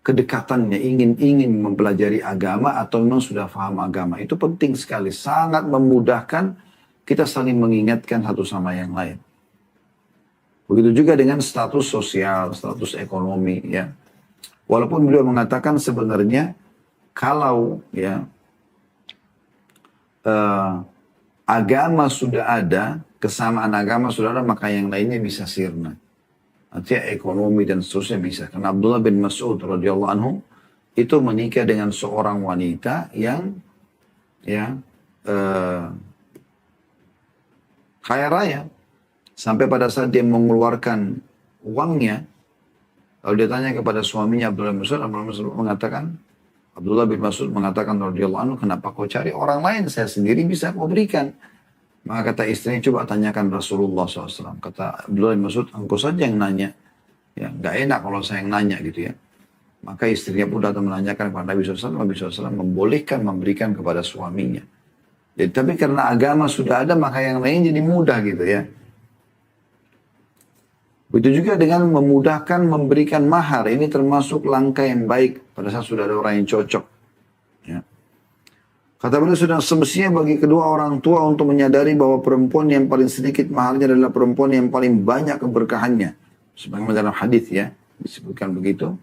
kedekatannya, ingin mempelajari agama atau memang sudah paham agama. Itu penting sekali, sangat memudahkan kita saling mengingatkan satu sama yang lain. Begitu juga dengan status sosial, status ekonomi ya. Walaupun beliau mengatakan sebenarnya kalau ya agama sudah ada, kesamaan agama sudah ada, maka yang lainnya bisa sirna. Artinya ekonomi dan seterusnya bisa. Karena Abdullah bin Mas'ud radhiyallahu anhu itu menikah dengan seorang wanita yang ya kaya raya. Sampai pada saat dia mengeluarkan uangnya, lalu dia tanya kepada suaminya Abdullah bin Mas'ud mengatakan, Abdullah bin Mas'ud mengatakan radhiyallahu anhu, kenapa kau cari orang lain? Saya sendiri bisa kau berikan. Maka kata istrinya, coba tanyakan Rasulullah SAW. Kata Abdullah bin Mas'ud, engkau saja yang nanya. Ya, gak enak kalau saya yang nanya gitu ya. Maka istrinya pun datang menanyakan kepada Nabi SAW. Nabi SAW membolehkan memberikan kepada suaminya. Jadi, tapi karena agama sudah ada, maka yang lain jadi mudah gitu ya. Begitu juga dengan memudahkan memberikan mahar. Ini termasuk langkah yang baik pada saat sudah ada orang yang cocok. Ya. Kata beliau, sudah semestinya bagi kedua orang tua untuk menyadari bahwa perempuan yang paling sedikit maharnya adalah perempuan yang paling banyak keberkahannya. Sebagaimana dalam hadis ya, disebutkan begitu.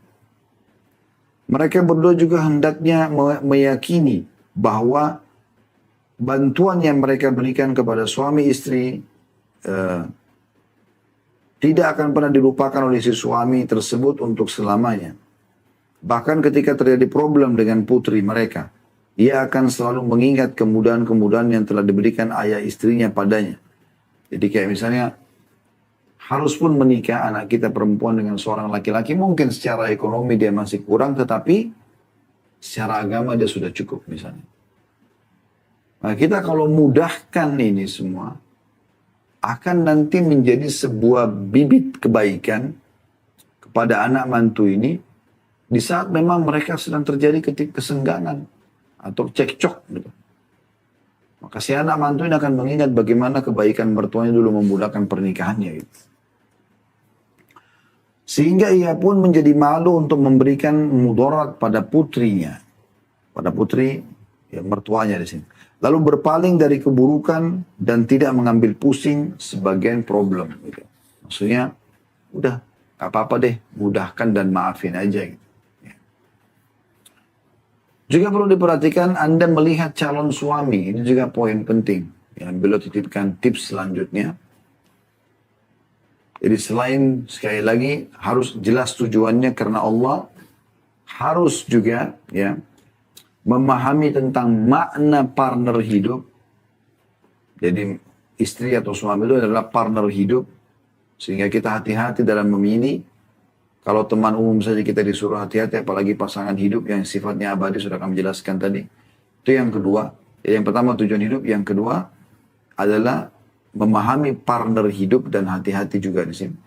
Mereka berdua juga hendaknya meyakini bahwa bantuan yang mereka berikan kepada suami istri tidak akan pernah dilupakan oleh si suami tersebut untuk selamanya. Bahkan ketika terjadi problem dengan putri mereka, ia akan selalu mengingat kemudahan-kemudahan yang telah diberikan ayah istrinya padanya. Jadi kayak misalnya, harus pun menikah anak kita perempuan dengan seorang laki-laki, mungkin secara ekonomi dia masih kurang, tetapi secara agama dia sudah cukup misalnya. Nah kita kalau mudahkan ini semua, akan nanti menjadi sebuah bibit kebaikan kepada anak mantu ini, di saat memang mereka sedang terjadi kesenggangan atau cekcok gitu. Maka si anak mantu ini akan mengingat bagaimana kebaikan mertuanya dulu memudahkan pernikahannya gitu. Sehingga ia pun menjadi malu untuk memberikan mudarat pada putrinya. Pada putri ya, mertuanya di sini. Lalu berpaling dari keburukan dan tidak mengambil pusing sebagian problem gitu. Maksudnya udah gak apa-apa deh, mudahkan dan maafin aja gitu. Juga perlu diperhatikan Anda melihat calon suami. Ini juga poin penting. Yang beliau titipkan tips selanjutnya. Jadi selain sekali lagi harus jelas tujuannya karena Allah. Harus juga ya memahami tentang makna partner hidup. Jadi istri atau suami itu adalah partner hidup. Sehingga kita hati-hati dalam memilih. Kalau teman umum saja kita disuruh hati-hati, apalagi pasangan hidup yang sifatnya abadi, sudah kami jelaskan tadi. Itu yang kedua. Jadi yang pertama tujuan hidup, yang kedua adalah memahami partner hidup dan hati-hati juga di sini.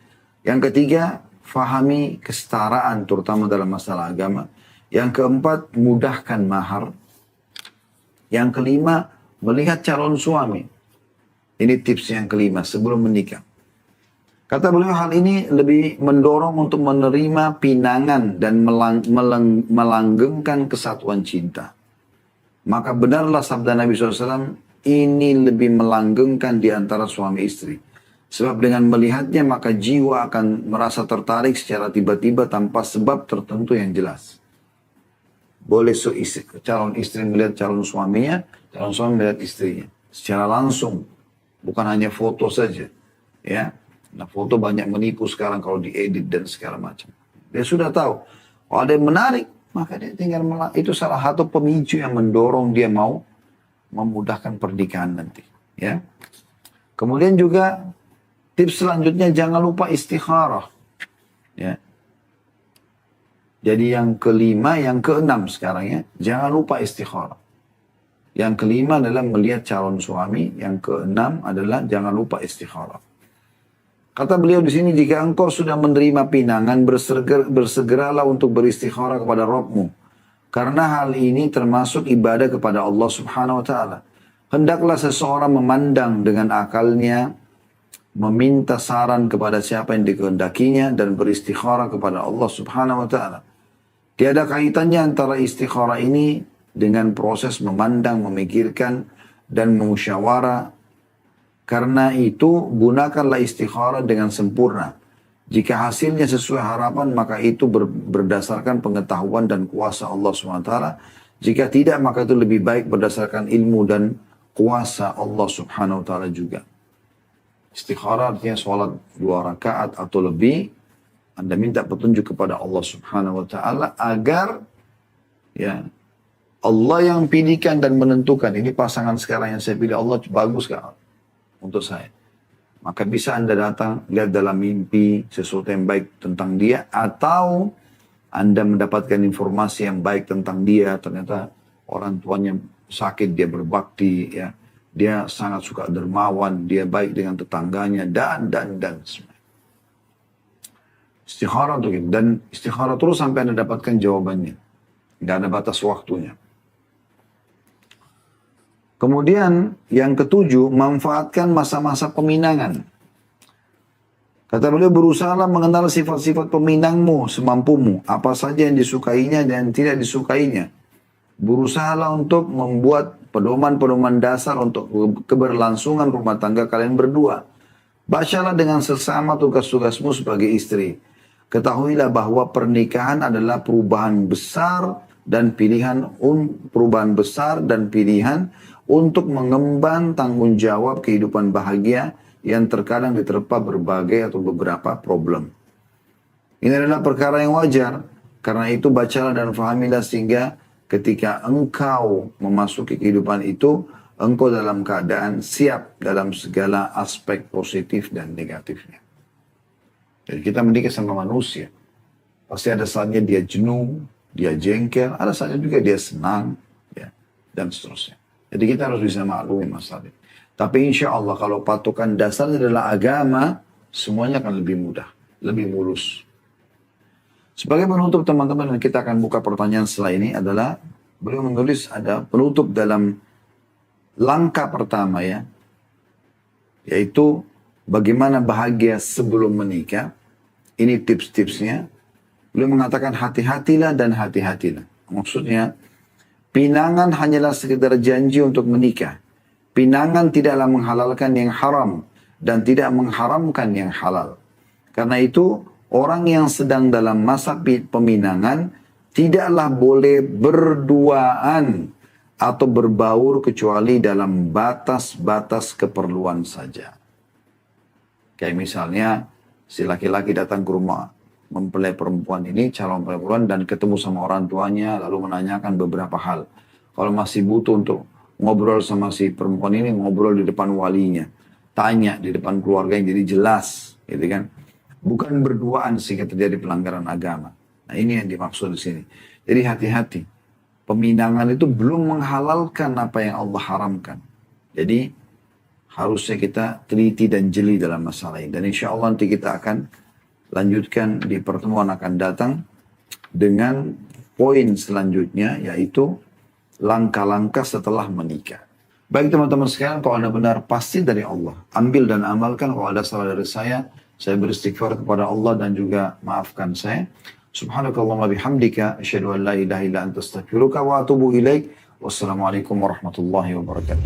Yang ketiga, fahami kesetaraan terutama dalam masalah agama. Yang keempat, mudahkan mahar. Yang kelima, melihat calon suami. Ini tips yang kelima sebelum menikah. Kata beliau hal ini lebih mendorong untuk menerima pinangan dan melanggengkan kesatuan cinta. Maka benarlah sabda Nabi SAW, ini lebih melanggengkan di antara suami istri. Sebab dengan melihatnya maka jiwa akan merasa tertarik secara tiba-tiba tanpa sebab tertentu yang jelas. Boleh calon istri melihat calon suaminya, calon suami melihat istrinya. Secara langsung, bukan hanya foto saja. Ya. Nah foto banyak menipu sekarang kalau diedit dan segala macam. Dia sudah tahu. Kalau ada yang menarik, maka dia tinggal itu salah satu pemicu yang mendorong dia mau memudahkan pernikahan nanti. Ya. Kemudian juga tips selanjutnya jangan lupa istikharah. Ya. Jadi yang kelima, yang keenam sekarang ya. Jangan lupa istikharah. Yang kelima adalah melihat calon suami. Yang keenam adalah jangan lupa istikharah. Kata beliau di sini, jika engkau sudah menerima pinangan, bersegeralah untuk beristikharah kepada Rabbmu. Karena hal ini termasuk ibadah kepada Allah Subhanahu wa Ta'ala. Hendaklah seseorang memandang dengan akalnya, meminta saran kepada siapa yang dikehendakinya, dan beristikharah kepada Allah Subhanahu wa Ta'ala. Tiada kaitannya antara istikharah ini dengan proses memandang, memikirkan, dan musyawarah. Karena itu gunakanlah istikharah dengan sempurna. Jika hasilnya sesuai harapan maka itu berdasarkan pengetahuan dan kuasa Allah SWT. Jika tidak maka itu lebih baik berdasarkan ilmu dan kuasa Allah Subhanahu wa Ta'ala juga. Istikharah artinya sholat 2 rakaat atau lebih. Anda minta petunjuk kepada Allah Subhanahu wa Ta'ala agar ya Allah yang pilihkan dan menentukan. Ini pasangan sekarang yang saya pilih Allah bagus gak untuk saya. Maka bisa Anda datang, lihat dalam mimpi sesuatu yang baik tentang dia. Atau Anda mendapatkan informasi yang baik tentang dia. Ternyata orang tuanya sakit, dia berbakti. Ya. Dia sangat suka dermawan, dia baik dengan tetangganya. Dan. Istikharah untuk itu. Dan istikharah terus sampai Anda dapatkan jawabannya. Tidak ada batas waktunya. Kemudian yang ketujuh, manfaatkan masa-masa peminangan. Kata beliau, berusahalah mengenal sifat-sifat peminangmu semampumu. Apa saja yang disukainya dan tidak disukainya. Berusahalah untuk membuat pedoman-pedoman dasar untuk keberlangsungan rumah tangga kalian berdua. Bacalah dengan sesama tugas-tugasmu sebagai istri. Ketahuilah bahwa pernikahan adalah perubahan besar dan pilihan untuk mengemban tanggung jawab kehidupan bahagia yang terkadang diterpa berbagai atau beberapa problem. Ini adalah perkara yang wajar. Karena itu bacalah dan fahamilah sehingga ketika engkau memasuki kehidupan itu, engkau dalam keadaan siap dalam segala aspek positif dan negatifnya. Jadi kita menikah sama manusia. Pasti ada saatnya dia jenuh, dia jengkel, ada saatnya juga dia senang, ya, dan seterusnya. Jadi kita harus bisa maklumi masalah ini. Tapi insya Allah kalau patokan dasarnya adalah agama, semuanya akan lebih mudah, lebih mulus. Sebagai penutup teman-teman, dan kita akan buka pertanyaan setelah ini adalah, beliau menulis ada penutup dalam langkah pertama ya, yaitu bagaimana bahagia sebelum menikah. Ini tips-tipsnya. Beliau mengatakan hati-hatilah dan hati-hatilah. Maksudnya, pinangan hanyalah sekedar janji untuk menikah. Pinangan tidaklah menghalalkan yang haram dan tidak mengharamkan yang halal. Karena itu, orang yang sedang dalam masa peminangan tidaklah boleh berduaan atau berbaur kecuali dalam batas-batas keperluan saja. Kayak misalnya si laki-laki datang ke rumah mempelai perempuan ini, calon perempuan, dan ketemu sama orang tuanya lalu menanyakan beberapa hal. Kalau masih butuh untuk ngobrol sama si perempuan ini, ngobrol di depan walinya, tanya di depan keluarga yang jadi jelas, gitu kan. Bukan berduaan sehingga terjadi pelanggaran agama. Nah ini yang dimaksud di sini. Jadi hati-hati. Peminangan itu belum menghalalkan apa yang Allah haramkan. Jadi harusnya kita teliti dan jeli dalam masalah ini. Dan insya Allah nanti kita akan lanjutkan di pertemuan akan datang dengan poin selanjutnya, yaitu langkah-langkah setelah menikah. Baik teman-teman sekalian, kalau Anda benar pasti dari Allah. Ambil dan amalkan. Kalau ada salah dari saya beristighfar kepada Allah dan juga maafkan saya. Subhanakallahumma bihamdika asyhadu an la ilaha illa anta astaghfiruka wa atubu ilaik. Wassalamualaikum warahmatullahi wabarakatuh.